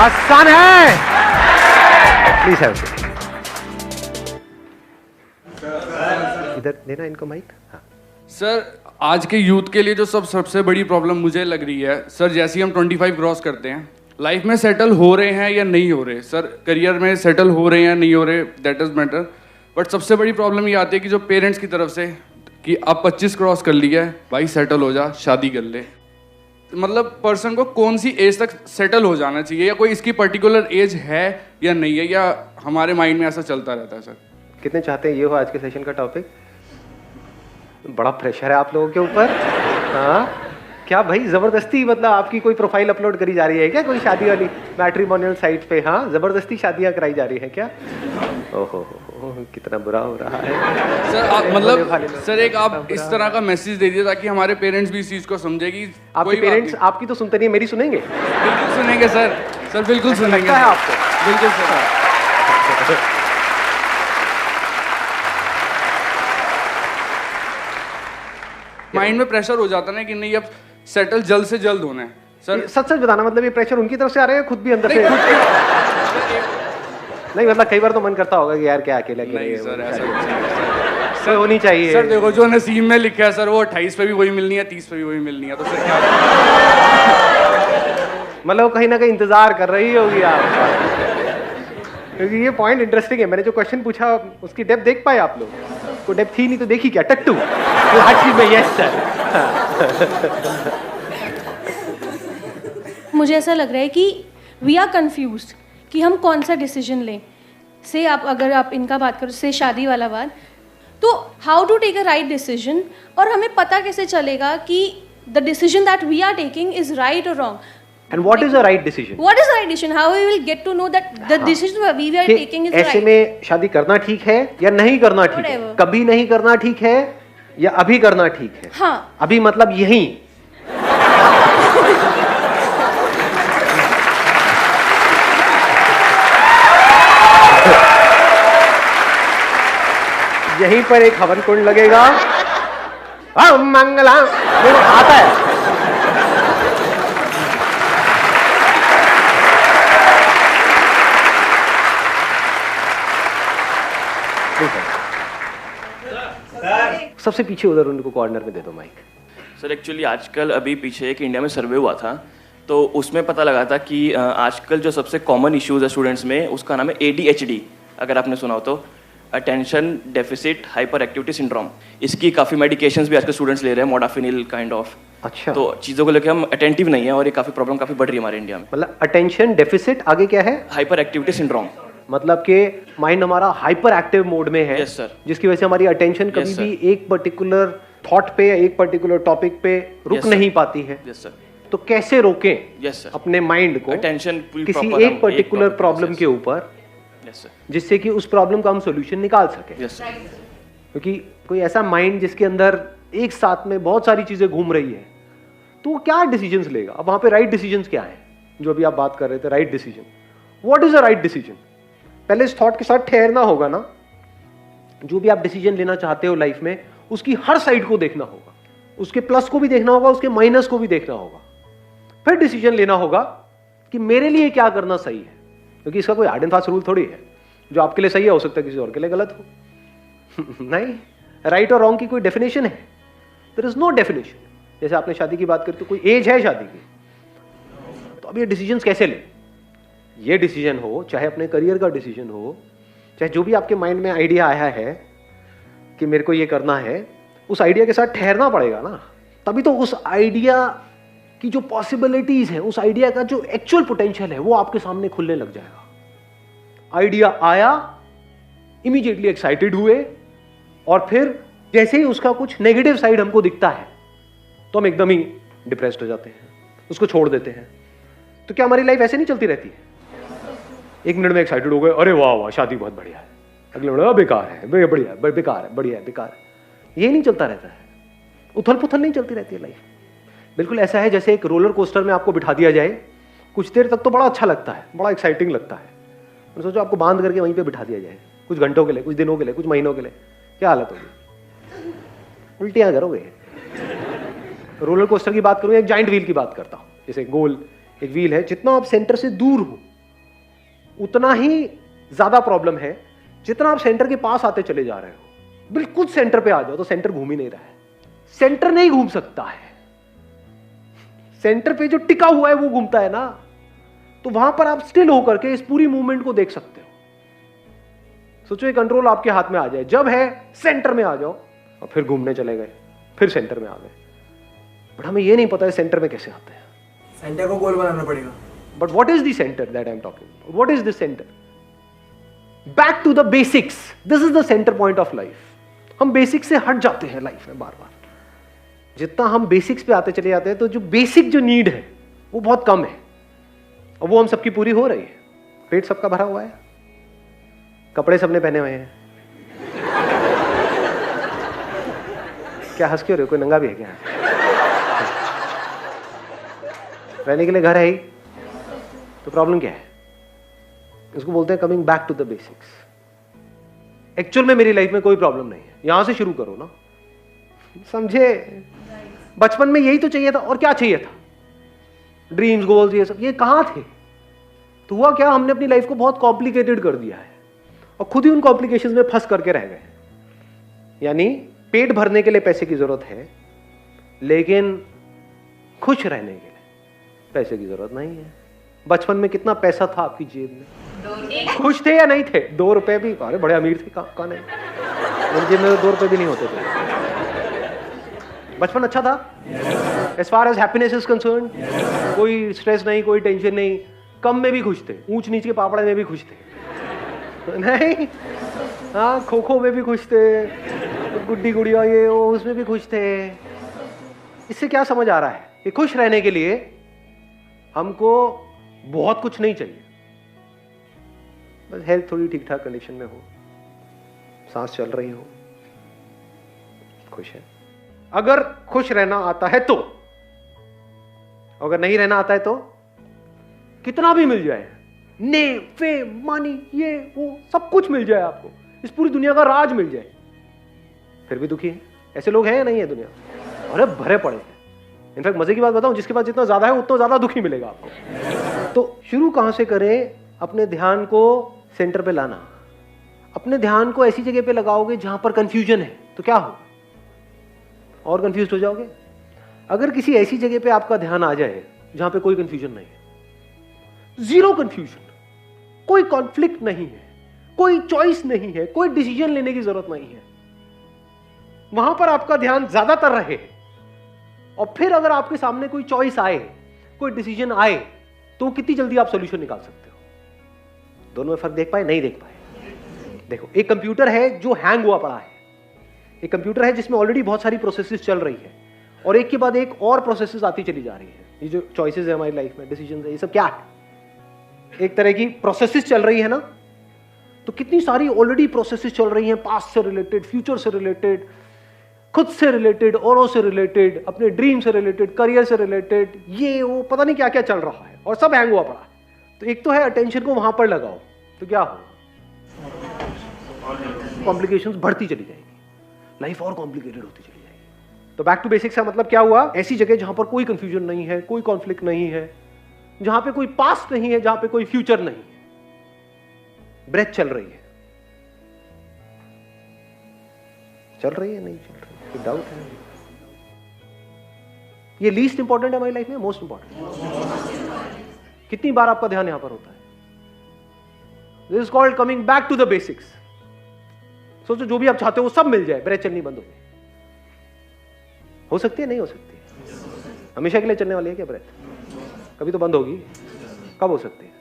आसान है। Please have इधर देना इनको माइक। हाँ सर, आज के यूथ के लिए जो सबसे बड़ी प्रॉब्लम मुझे लग रही है सर, जैसे ही हम 25 क्रॉस करते हैं, लाइफ में सेटल हो रहे हैं या नहीं हो रहे, सर करियर में सेटल हो रहे हैं या नहीं हो रहे, दैट इज मैटर। बट सबसे बड़ी प्रॉब्लम ये आती है कि जो पेरेंट्स की तरफ से कि अब 25 क्रॉस कर लिया है भाई, सेटल हो जा, शादी कर ले। मतलब पर्सन को कौन सी एज तक सेटल हो जाना चाहिए, या कोई इसकी पर्टिकुलर एज है या नहीं है, या हमारे माइंड में ऐसा चलता रहता है सर? कितने चाहते हैं ये हो आज के सेशन का टॉपिक? बड़ा प्रेशर है आप लोगों के ऊपर। हाँ क्या भाई जबरदस्ती, मतलब आपकी कोई प्रोफाइल अपलोड करी जा रही है क्या कोई शादी वाली मैट्रिमोनियल साइट पे? हाँ जबरदस्ती शादियां कराई जा रही है क्या? ओहो कितना बुरा हो रहा है सर। आप मतलब सर एक आप इस तरह का मैसेज दे दिए ताकि हमारे पेरेंट्स भी इस चीज को समझे कि आपके पेरेंट्स आपकी तो सुनते नहीं, मेरी सुनेंगे? बिल्कुल सुनेंगे सर, सर बिल्कुल सुनेंगे। लगता है आपको? बिल्कुल सर। माइंड में प्रेशर हो जाता है कि नहीं अब सेटल जल्द से जल्द होना है सर। सच सच बताना, मतलब ये प्रेशर उनकी तरफ से आ रहा है खुद भी अंदर से? नहीं मतलब कई बार तो मन करता होगा कि यार क्या अकेले नहीं सर, ऐसा सर होनी चाहिए। सर देखो जो नसीब में लिखा है सर, वो 28 पे भी वही मिलनी है, 30 पे भी वही मिलनी है, तो सर क्या मतलब कहीं ना कहीं इंतजार कर रही होगी आप, क्योंकि ये पॉइंट इंटरेस्टिंग है। मैंने जो क्वेश्चन पूछा उसकी डेप्थ देख पाए आप लोग? को डेप्थ थी नहीं तो देखी क्या? टट्टू हर चीज में यस सर। मुझे ऐसा लग रहा है कि वी आर कंफ्यूज्ड कि हम कौन सा डिसीजन लें। से आप अगर आप इनका बात करो, से शादी वाला बात, तो how to take a right decision, और हमें पता कैसे चलेगा कि the decision that we are taking is right और रॉन्ग? And what is a right decision? What is the right decision? How we will get to know that the decision we are taking is right? ऐसे में शादी करना ठीक है या नहीं करना ठीक है? कभी नहीं करना ठीक है या अभी करना ठीक है? हाँ। अभी मतलब यहीं। यहीं पर एक हवन कुंड लगेगा। मंगला आता है। सबसे पीछे उधर उनको कॉर्नर में दे दो माइक। सर एक्चुअली आजकल अभी पीछे एक इंडिया में सर्वे हुआ था, तो उसमें पता लगा था कि आजकल जो सबसे कॉमन इश्यूज है स्टूडेंट्स में, उसका नाम है ADHD, अगर आपने सुना हो तो, attention deficit hyper activity syndrome. इसकी काफ़ी मेडिकेशंस भी आजकल स्टूडेंट्स ले रहे हैं, मोडाफिनिल काइंड ऑफ। अच्छा। तो चीज़ों को लेकर हम अटेंटिव नहीं है और ये काफ़ी प्रॉब्लम काफ़ी बढ़ रही है हमारे इंडिया में। मतलब अटेंशन डेफिसिट, आगे क्या है? Hyper activity syndrome. मतलब कि माइंड हमारा हाइपर एक्टिव मोड में है। Yes sir. जिसकी वजह से हमारी अटेंशन कभी भी एक पर्टिकुलर थॉट पे या एक पर्टिकुलर टॉपिक पे रुक नहीं पाती है। Yes sir. तो कैसे रोकें यस सर अपने माइंड को अटेंशन किसी एक पर्टिकुलर प्रॉब्लम के ऊपर, जिससे कि उस प्रॉब्लम का हम सॉल्यूशन निकाल सके? Yes sir. क्योंकि कोई ऐसा माइंड जिसके अंदर एक साथ में बहुत सारी चीजें घूम रही है, तो वो क्या डिसीजंस लेगा? अब वहां पे राइट डिसीजंस क्या है जो अभी आप बात कर रहे थे? Right decision, what is a right decision? पहले इस थॉट के साथ ठहरना होगा ना। जो भी आप डिसीजन लेना चाहते हो लाइफ में, उसकी हर साइड को देखना होगा, उसके प्लस को भी देखना होगा, उसके माइनस को भी देखना होगा, फिर डिसीजन लेना होगा कि मेरे लिए क्या करना सही है। क्योंकि इसका कोई हार्ड एंड फास्ट रूल थोड़ी है, जो आपके लिए सही है हो सकता है किसी और के लिए गलत हो। नहीं, राइट और रॉन्ग की कोई डेफिनेशन है? There is no definition. जैसे आपने शादी की बात करी तो कोई एज है शादी की, तो अब ये डिसीजंस कैसे लें? ये डिसीजन हो, चाहे अपने करियर का डिसीजन हो, चाहे जो भी आपके माइंड में आइडिया आया है कि मेरे को ये करना है, उस आइडिया के साथ ठहरना पड़ेगा ना। तभी तो उस आइडिया की जो पॉसिबिलिटीज है, उस आइडिया का जो एक्चुअल पोटेंशियल है, वो आपके सामने खुलने लग जाएगा। आइडिया आया, इमीडिएटली एक्साइटेड हुए, और फिर जैसे ही उसका कुछ नेगेटिव साइड हमको दिखता है तो हम एकदम ही डिप्रेस्ड हो जाते हैं, उसको छोड़ देते हैं। तो क्या हमारी लाइफ ऐसे नहीं चलती रहती है? एक मिनट में एक्साइटेड हो गए, अरे वाह वाह शादी बहुत बढ़िया है, अगले मिनट बेकार है, बढ़िया बेकार है, बढ़िया है, बेकार है। ये नहीं चलता रहता है, उथल पुथल नहीं चलती रहती है लाइफ। बिल्कुल ऐसा है जैसे एक रोलर कोस्टर में आपको बिठा दिया जाए, कुछ देर तक तो बड़ा अच्छा लगता है, बड़ा एक्साइटिंग लगता है। सोचो आपको बांध करके वहीं पे बिठा दिया जाए कुछ घंटों के लिए, कुछ दिनों के लिए, कुछ महीनों के लिए, क्या हालत होगी? उल्टियां करोगे। रोलर कोस्टर की बात करूं, एक जाइंट व्हील की बात करता हूं। जैसे गोल एक व्हील है, जितना आप सेंटर से दूर हो उतना ही ज्यादा प्रॉब्लम है जितना आप सेंटर के पास आते चले जा रहे हो। बिल्कुल सेंटर पे आ जाओ तो सेंटर घूम ही नहीं रहा है, सेंटर नहीं घूम सकता है। सेंटर पे जो टिका हुआ है वो घूमता है ना, तो वहां पर आप स्टिल होकर के इस पूरी मूवमेंट को देख सकते हो। सोचो ये कंट्रोल आपके हाथ में आ जाए, जब है सेंटर में आ जाओ और फिर घूमने चले गए, फिर सेंटर में आ गए। बट हमें ये नहीं पता है सेंटर में कैसे आते हैं। सेंटर को गोल बनाना पड़ेगा। But what is the centre that I am talking? What is the centre? Back to the basics, this is the centre point of life. हम बेसिक्स से हट जाते हैं लाइफ में बार बार। जितना हम बेसिक्स पे आते चले जाते हैं तो जो बेसिक जो नीड है वो बहुत कम है, और वो हम सबकी पूरी हो रही है। पेट सबका भरा हुआ है, कपड़े सबने पहने हुए हैं। क्या हंस क्यों रहे हो? कोई नंगा भी है क्या? रहने के लिए घर है ही, तो प्रॉब्लम क्या है? इसको बोलते हैं coming back to the basics. Actual में मेरी लाइफ में कोई प्रॉब्लम नहीं है, यहां से शुरू करो ना, समझे? बचपन में यही तो चाहिए था, और क्या चाहिए था? ड्रीम्स, गोल्स, ये सब, ये कहां थे? तो हुआ क्या, हमने अपनी लाइफ को बहुत कॉम्प्लिकेटेड कर दिया है और खुद ही उन कॉम्प्लिकेशंस में फंस करके रह गए। यानी पेट भरने के लिए पैसे की जरूरत है, लेकिन खुश रहने के लिए पैसे की जरूरत नहीं है। बचपन में कितना पैसा था आपकी जेब में? खुश थे या नहीं थे? 2 रुपए भी, अरे बड़े अमीर थे, कौन है? मेरी जेब में 2 रुपए भी नहीं होते थे। बचपन अच्छा था as far as happiness is concern. कोई स्ट्रेस नहीं, कोई टेंशन नहीं, कम में भी खुश थे, ऊंच नीच के पापड़े में भी खुश थे नहीं? हाँ, खो खो में भी खुश थे, गुड्डी गुड़िया ये वो उसमें भी खुश थे। इससे क्या समझ आ रहा है कि खुश रहने के लिए हमको बहुत कुछ नहीं चाहिए, बस हेल्थ थोड़ी ठीक ठाक कंडीशन में हो, सांस चल रही हो, खुश है। अगर खुश रहना आता है तो, अगर नहीं रहना आता है तो कितना भी मिल जाए, नेम, फेम, मनी, ये वो सब कुछ मिल जाए आपको, इस पूरी दुनिया का राज मिल जाए, फिर भी दुखी है। ऐसे लोग हैं या नहीं है दुनिया? अरे भरे पड़े हैं। इनफैक्ट मजे की बात बताऊं, जिसके पास जितना ज्यादा है उतना ज्यादा दुखी मिलेगा आपको। तो शुरू कहां से करें? अपने ध्यान को सेंटर पे लाना। अपने ध्यान को ऐसी जगह पे लगाओगे जहां पर कंफ्यूजन है तो क्या हो, और कंफ्यूज हो जाओगे। अगर किसी ऐसी जगह पे आपका ध्यान आ जाए जहां पे कोई कंफ्यूजन नहीं है, जीरो कंफ्यूजन, कोई कॉन्फ्लिक्ट नहीं है, कोई चॉइस नहीं है, कोई डिसीजन लेने की जरूरत नहीं है, वहां पर आपका ध्यान ज्यादातर रहे, और फिर अगर आपके सामने कोई चॉइस आए, कोई डिसीजन आए, तो कितनी जल्दी आप सॉल्यूशन निकाल सकते हो। दोनों में फर्क देख पाए? नहीं देख पाए। देखो, एक कंप्यूटर है जो हैंग हुआ पड़ा है, एक कंप्यूटर है जिसमें ऑलरेडी बहुत सारी प्रोसेसेस चल रही है, और एक के बाद एक और प्रोसेसेस आती चली जा रही है। ये जो चॉइसेस है हमारी लाइफ में, डिसीजन है, ये सब क्या है? एक तरह की प्रोसेसेस चल रही है ना। तो कितनी सारी ऑलरेडी प्रोसेसेस चल रही हैं, पास्ट से रिलेटेड, फ्यूचर से रिलेटेड, खुद से रिलेटेड, औरों से रिलेटेड, अपने ड्रीम से रिलेटेड, करियर से रिलेटेड, ये वो पता नहीं क्या क्या चल रहा है, और सब हैंग हुआ पड़ा है। तो एक तो है अटेंशन को वहां पर लगाओ, तो क्या होगा? कॉम्प्लिकेशंस बढ़ती चली जाएगी, लाइफ और कॉम्प्लिकेटेड होती चली जाएगी। तो बैक टू बेसिक्स का मतलब क्या हुआ? ऐसी जगह जहां पर कोई कंफ्यूजन नहीं है, कोई कॉन्फ्लिक्ट नहीं है, जहां पे कोई पास्ट नहीं है, जहां पे कोई फ्यूचर नहीं है, ब्रेथ चल रही है। चल रही है, नहीं चल रही है, कोई डाउट है? ये लीस्ट इंपॉर्टेंट है हमारी लाइफ में, मोस्ट इंपॉर्टेंट। कितनी बार आपका ध्यान यहां पर होता है? This is called coming back to the basics. सोचो जो भी आप चाहते हो वो सब मिल जाए, ब्रेथ चलनी बंद हो सकती है? नहीं हो सकती है। हमेशा के लिए चलने वाली है क्या ब्रेथ? कभी तो बंद होगी। कब हो सकती है?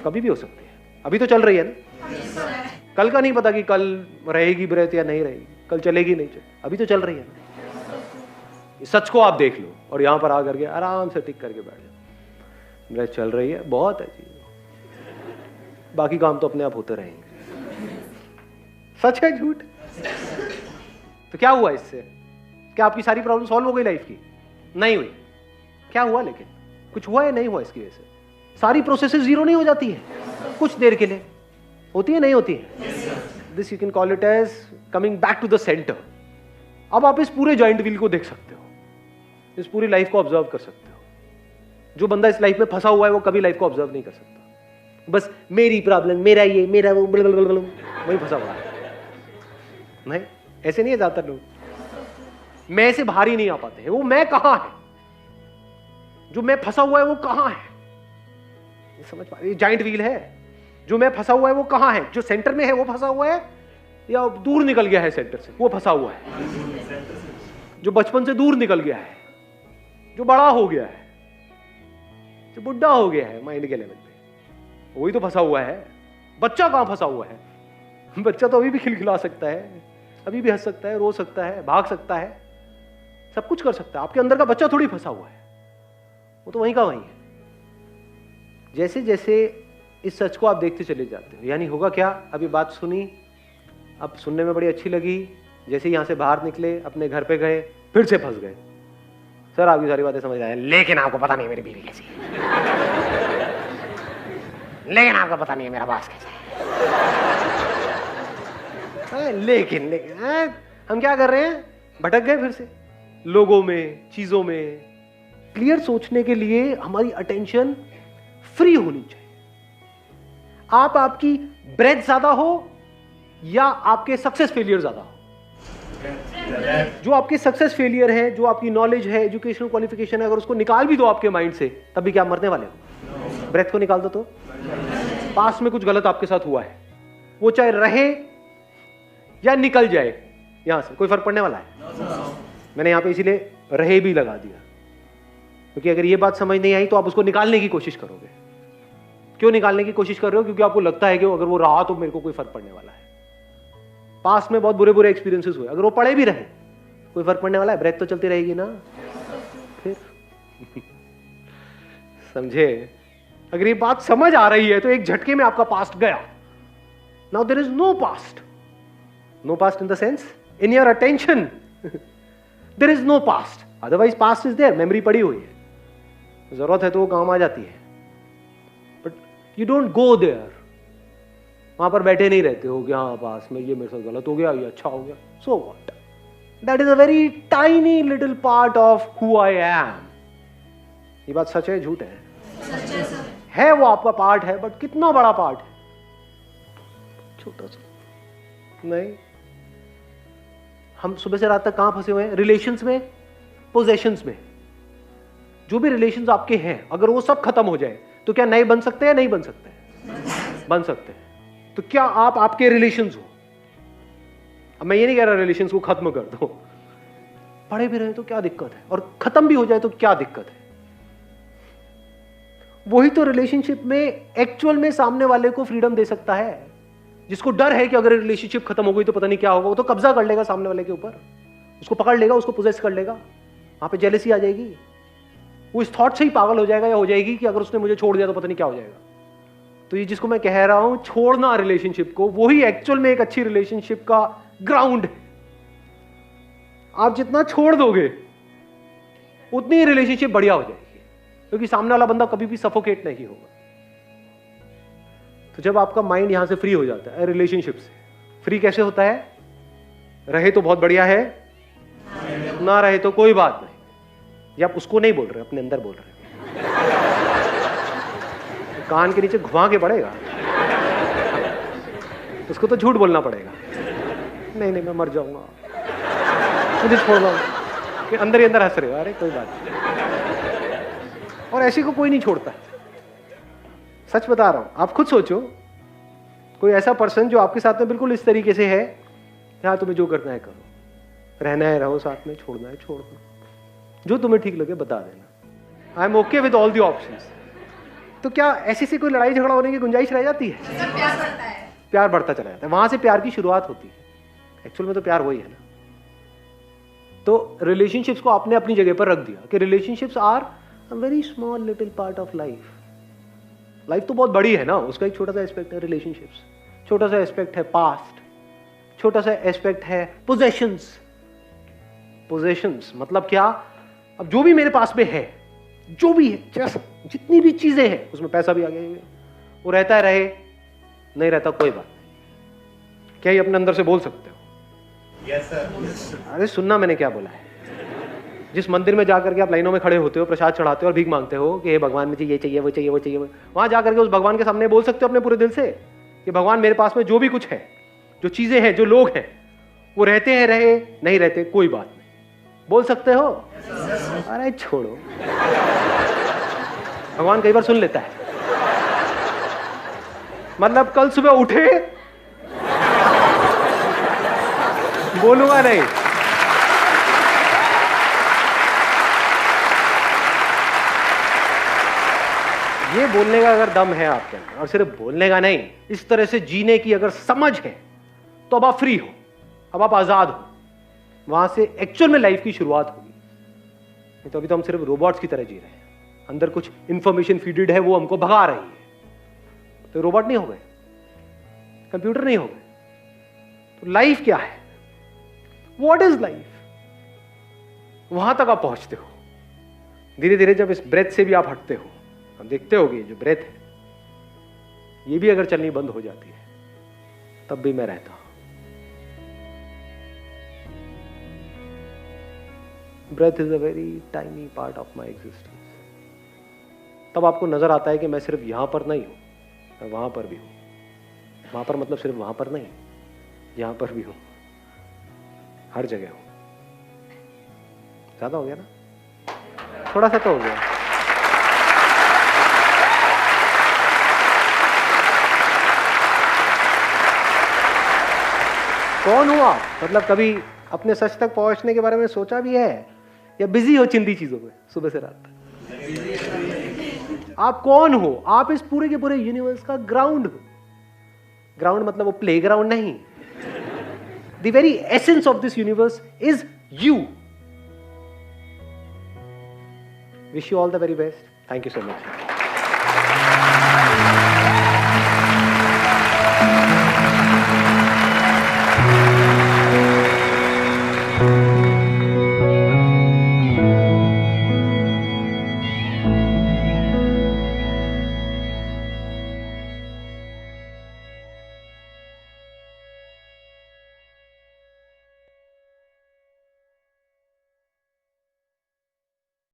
कभी भी हो सकती है। अभी तो चल रही है ना, कल का नहीं पता कि कल रहेगी ब्रेथ या नहीं रहेगी, कल चलेगी नहीं चलेगी, अभी तो चल रही है ना। सच को आप देख लो और यहां पर आकर के आराम से टिक करके बैठ जाओ, ब्रेथ चल रही है, बहुत है चीज, बाकी काम तो अपने आप होते रहेंगे। सच है झूठ? तो क्या हुआ इससे? क्या आपकी सारी प्रॉब्लम सॉल्व हो गई लाइफ की? नहीं हुई। क्या हुआ? लेकिन कुछ हुआ या नहीं हुआ इसकी वजह से? सारी प्रोसेसेस जीरो नहीं हो जाती है कुछ देर के लिए? होती है, नहीं होती है? This you can call it as coming back to the centre. अब आप इस पूरे जॉइंट व्हील को देख सकते हो, इस पूरी लाइफ को ऑब्जर्व कर सकते हो। जो बंदा इस लाइफ में फंसा हुआ है वो कभी लाइफ को ऑब्जर्व नहीं कर सकता, बस मेरी प्रॉब्लम, मेरा ये, मेरा वो, वही फंसा हुआ है। नहीं, ऐसे नहीं है ज्यादातर लोग। मैं से बाहर ही नहीं आ पाते हैं। वो मैं कहां है, जो मैं फंसा हुआ है वो कहां है, समझ पा रहे? जाइंट व्हील है, जो मैं फंसा हुआ है वो कहां है, जो सेंटर में है वो फंसा हुआ है या दूर निकल गया है सेंटर से, वो फंसा हुआ है। जो बचपन से दूर निकल गया है, जो बड़ा हो गया है, जो बुढ़ा हो गया है माइंड के लेवल पे, वही तो फंसा हुआ है। बच्चा कहां फंसा हुआ है? बच्चा तो अभी भी खिलखिला सकता है, अभी भी हंस सकता है, रो सकता है, भाग सकता है, सब कुछ कर सकता है। आपके अंदर का बच्चा थोड़ी फंसा हुआ है, वो तो वहीं का वहीं है। जैसे जैसे इस सच को आप देखते चले जाते हो, यानी होगा क्या, अभी बात सुनी, अब सुनने में बड़ी अच्छी लगी, जैसे यहां से बाहर निकले, अपने घर पे गए, फिर से फंस गए। सर आपकी सारी बातें समझ आए, लेकिन आपको पता नहीं मेरी बीवी कैसी है, लेकिन आपको पता नहीं मेरा बॉस कैसा है, लेकिन हम क्या कर रहे हैं, भटक गए फिर से लोगों में, चीजों में। क्लियर सोचने के लिए हमारी अटेंशन फ्री होनी चाहिए। आपकी ब्रेथ ज्यादा हो या आपके सक्सेस फेलियर ज्यादा हो। जो आपके सक्सेस फेलियर है, जो आपकी नॉलेज है, एजुकेशनल क्वालिफिकेशन है, अगर उसको निकाल भी दो आपके माइंड से, तब भी क्या मरने वाले हो? ब्रेथ को निकाल दो तो पास्ट में कुछ गलत आपके साथ हुआ है, वो चाहे रहे या निकल जाए यहां से, कोई फर्क पड़ने वाला है? मैंने यहां पे इसीलिए रहे भी लगा दिया, क्योंकि अगर ये बात समझ नहीं आई तो आप उसको निकालने की कोशिश करोगे। क्यों निकालने की कोशिश कर रहे हो? क्योंकि आपको लगता है कि अगर वो रहा तो मेरे को कोई फर्क पड़ने वाला है। पास्ट में बहुत बुरे बुरे एक्सपीरियंसेस हुए, अगर वो पड़े भी रहे कोई फर्क पड़ने वाला है? ब्रेथ तो चलती रहेगी ना फिर। समझे? अगर ये बात समझ आ रही है तो एक झटके में आपका पास्ट गया। Now there is no past, no past in the sense in your attention there is no past, otherwise past is there, memory पड़ी हुई है, जरूरत है तो वो काम आ जाती है, but you don't go there. वहां पर बैठे नहीं रहते हो कि हाँ पास में ये मेरे साथ गलत हो गया, ये अच्छा हो गया, so what, that is a very tiny little part of who I am. ये बात सच है झूठ है? है वो आपका पार्ट है, बट कितना बड़ा पार्ट है? छोटा सा। नहीं, हम सुबह से रात तक कहां फंसे हुए हैं? रिलेशंस में, पोजेशंस में। जो भी रिलेशंस आपके हैं, अगर वो सब खत्म हो जाए तो क्या नए बन सकते हैं? नहीं बन सकते? बन सकते हैं। तो क्या आप आपके रिलेशंस हो? अब मैं ये नहीं कह रहा रिलेशंस को खत्म कर दो, पड़े भी रहे तो क्या दिक्कत है, और खत्म भी हो जाए तो क्या दिक्कत है? वही तो रिलेशनशिप में एक्चुअल में सामने वाले को फ्रीडम दे सकता है। जिसको डर है कि अगर रिलेशनशिप खत्म हो गई तो पता नहीं क्या होगा, वो तो कब्जा कर लेगा सामने वाले के ऊपर, उसको पकड़ लेगा, उसको पोजेस कर लेगा, वहां पे जेलसी आ जाएगी। वो इस थॉट से ही पागल हो जाएगा या हो जाएगी कि अगर उसने मुझे छोड़ दिया तो पता नहीं क्या हो जाएगा। तो ये जिसको मैं कह रहा हूं छोड़ना रिलेशनशिप को, वही एक्चुअल में एक अच्छी रिलेशनशिप का ग्राउंड है। आप जितना छोड़ दोगे उतनी ही रिलेशनशिप बढ़िया हो जाएगी, क्योंकि सामने वाला बंदा कभी भी सफोकेट नहीं होगा। तो जब आपका माइंड यहां से फ्री हो जाता है, रिलेशनशिप से फ्री कैसे होता है? रहे तो बहुत बढ़िया है, ना रहे तो कोई बात नहीं। ये आप उसको नहीं बोल रहे, अपने अंदर बोल रहे, कान के नीचे घुमा के पड़ेगा, उसको तो झूठ बोलना पड़ेगा। नहीं नहीं मैं मर जाऊंगा, मुझे छोड़ दो, कि अंदर ही अंदर हंस रहे हो, अरे कोई बात नहीं। और ऐसे को कोई नहीं छोड़ता, सच बता रहा हूं। आप खुद सोचो, कोई ऐसा पर्सन जो आपके साथ में बिल्कुल इस तरीके से है, हाँ तुम्हें जो करना है करो, रहना है रहो साथ में, छोड़ना है छोड़ दो, जो तुम्हें ठीक लगे बता देना, I am okay with all the options. तो क्या ऐसी से कोई लड़ाई झगड़ा होने की गुंजाइश रह जाती है? प्यार बढ़ता है, प्यार बढ़ता चला जाता है, वहां से प्यार की शुरुआत होती है। एक्चुअल में तो प्यार वही है ना। तो रिलेशनशिप्स को आपने अपनी जगह पर रख दिया कि relationships are a very small little part of life. Life तो बहुत बड़ी है ना, उसका एक छोटा सा एस्पेक्ट है रिलेशनशिप्स, छोटा सा एस्पेक्ट है पास्ट, छोटा सा एस्पेक्ट है पोजेशंस। पोजेशंस मतलब क्या? अब जो भी मेरे पास में है, जो भी है, जैसा जितनी भी चीजें हैं, उसमें पैसा भी आ गया, वो रहता है रहे, नहीं रहता कोई बात नहीं। क्या ये अपने अंदर से बोल सकते हो? Yes sir. अरे सुनना मैंने क्या बोला है, जिस मंदिर में जाकर के आप लाइनों में खड़े होते हो, प्रसाद चढ़ाते हो और भीख मांगते हो कि हे भगवान मुझे ये चाहिए वो चाहिए वो चाहिए, वहां जाकर के उस भगवान के सामने बोल सकते हो अपने पूरे दिल से कि भगवान मेरे पास में जो भी कुछ है, जो चीजें हैं, जो लोग हैं, वो रहते हैं, रहे नहीं रहते कोई बात नहीं, बोल सकते हो? अरे छोड़ो, भगवान कई बार सुन लेता है। मतलब कल सुबह उठे, बोलूंगा नहीं, ये बोलने का अगर दम है आपके अंदर और सिर्फ बोलने का नहीं, इस तरह से जीने की अगर समझ है, तो अब आप फ्री हो, अब आप आजाद हो, वहां से एक्चुअल में लाइफ की शुरुआत होगी। नहीं तो अभी तो हम सिर्फ रोबोट्स की तरह जी रहे हैं, अंदर कुछ इंफॉर्मेशन फीडेड है, वो हमको भगा रही है। तो रोबोट नहीं हो गए, कंप्यूटर नहीं हो गए। तो लाइफ क्या है? What is life? वहां तक आप पहुंचते हो धीरे धीरे। जब इस ब्रेथ से भी आप हटते हो, आप देखते होगे जो ब्रेथ है, ये भी अगर चलनी बंद हो जाती है, तब भी मैं रहता हूं। Breath is a very tiny part of my existence. तब आपको नजर आता है कि मैं सिर्फ यहां पर नहीं हूं, मैं वहां पर भी हूं। वहां पर मतलब सिर्फ वहां पर नहीं, यहां पर भी हूं, हर जगह हूं। ज्यादा हो गया ना? थोड़ा सा तो हो गया। कौन हो आप? मतलब कभी अपने सच तक पहुंचने के बारे में सोचा भी है, या बिजी हो चिंदी चीजों में सुबह से रात तक? आप कौन हो? आप इस पूरे के पूरे यूनिवर्स का ग्राउंड हो। ग्राउंड मतलब वो प्लेग्राउंड नहीं, the very essence of this universe is you. Wish you all the very best. Thank you so much.